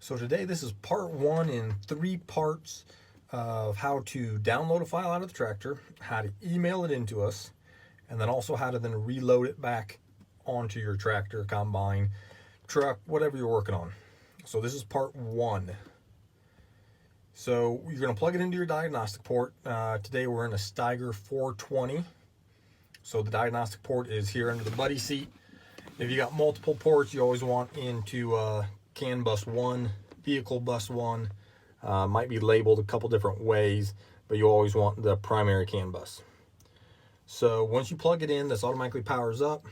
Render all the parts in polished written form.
So today this is part one in 3 parts of how to download a file out of the tractor, how to email it into us, and then also how to then reload it back onto your tractor, combine, truck, whatever you're working on. So this is part one. So you're going to plug it into your diagnostic port. Today we're in a Steiger 420. So the diagnostic port is here under the buddy seat. If you got multiple ports, you always want into CAN bus 1, vehicle bus 1. Might be labeled a couple different ways, but you always want the primary CAN bus. So once you plug it in, this automatically powers up,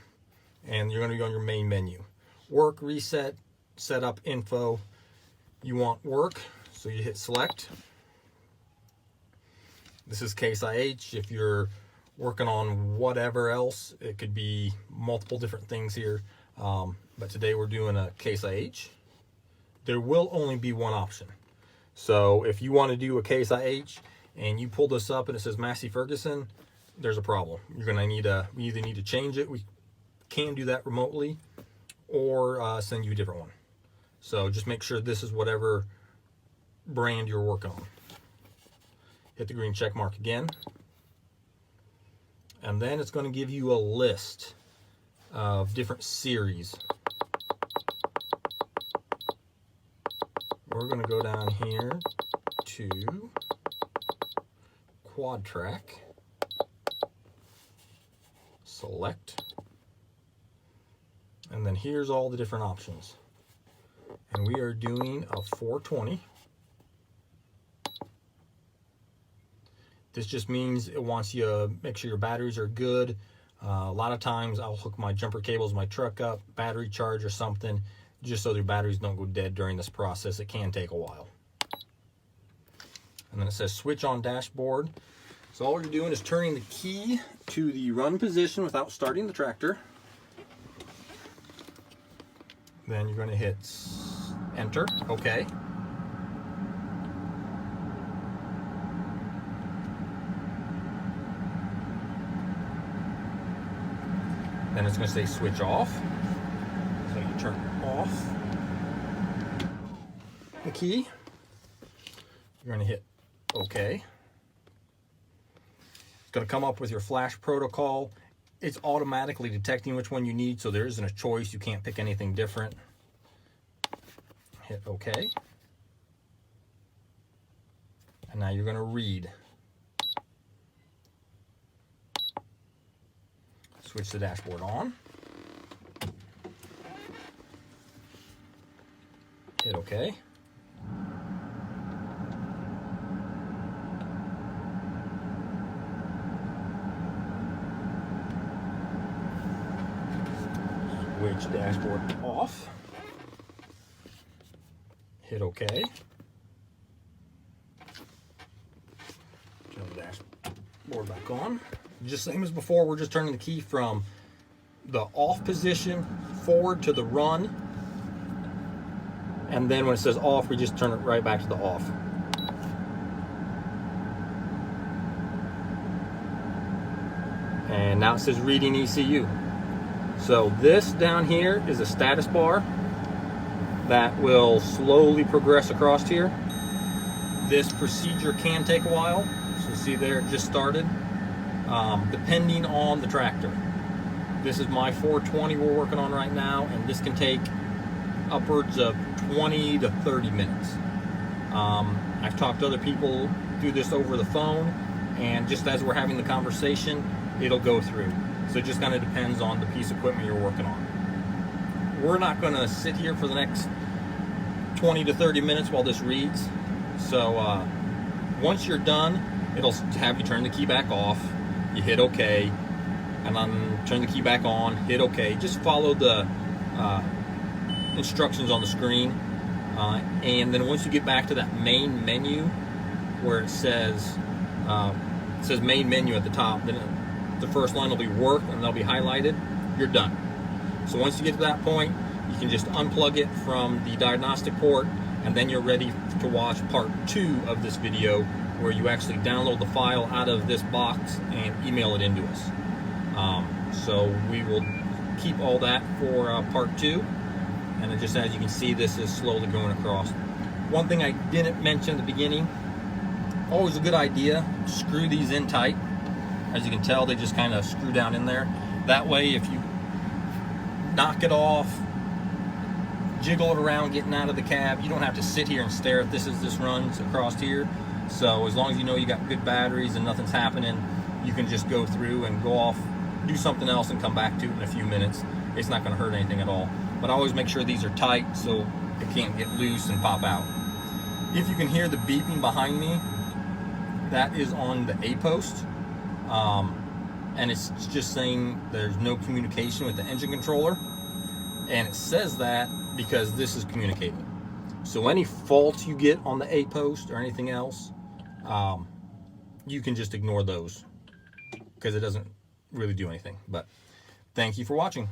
and you're going to be on your main menu. Work, reset, setup, info. You want work, so you hit select. This is Case IH. If you're working on whatever else, it could be multiple different things here. But today we're doing a Case IH. There will only be one option. So if you want to do a Case IH and you pull this up and it says Massey Ferguson, there's a problem. You're going to need we either need to change it. We can do that remotely, or send you a different one. So just make sure this is whatever brand you're working on. Hit the green check mark again. And then it's going to give you a list of different series. We're going to go down here to quad track, select, and then here's all the different options. And we are doing a 420. This just means it wants you to make sure your batteries are good. A lot of times I'll hook my jumper cables, my truck up, battery charge or something, just so their batteries don't go dead during this process. It can take a while. And then it says switch on dashboard. So all you're doing is turning the key to the run position without starting the tractor. Then you're going to hit enter, okay. Then it's going to say switch off. So you turn off the key. You're going to hit OK. It's going to come up with your flash protocol. It's automatically detecting which one you need, so there isn't a choice. You can't pick anything different. Hit OK. And now you're going to read. Switch the dashboard on. Hit OK. Switch dashboard off. Hit OK. Turn the dashboard back on. Just same as before, we're just turning the key from the off position forward to the run. And then when it says off, we just turn it right back to the off. And now it says reading ECU. So this down here is a status bar that will slowly progress across here. This procedure can take a while. So see there, it just started. Depending on the tractor. This is my 420 we're working on right now, and this can take upwards of 20 to 30 minutes. I've talked to other people do this over the phone, and just as we're having the conversation, it'll go through. So it just kind of depends on the piece of equipment you're working on. We're not going to sit here for the next 20 to 30 minutes while this reads. So once you're done, it'll have you turn the key back off. You hit OK, and then turn the key back on, hit OK. Just follow the instructions on the screen. And then once you get back to that main menu where it says main menu at the top, then the first line will be work and they'll be highlighted. You're done. So once you get to that point, you can just unplug it from the diagnostic port, and then you're ready to watch part 2 of this video, where you actually download the file out of this box and email it into us. So we will keep all that for part 2. And it just, as you can see, this is slowly going across. One thing I didn't mention at the beginning, always a good idea, screw these in tight. As you can tell, they just kind of screw down in there. That way, if you knock it off, jiggle it around getting out of the cab, you don't have to sit here and stare at this as this runs across here. So as long as you know you got good batteries and nothing's happening, you can just go through and go off, do something else, and come back to it in a few minutes. It's not going to hurt anything at all. But I always make sure these are tight so it can't get loose and pop out. If you can hear the beeping behind me, that is on the A post. And it's just saying there's no communication with the engine controller. And it says that because this is communicating. So any faults you get on the A post or anything else, you can just ignore those because it doesn't really do anything. But thank you for watching.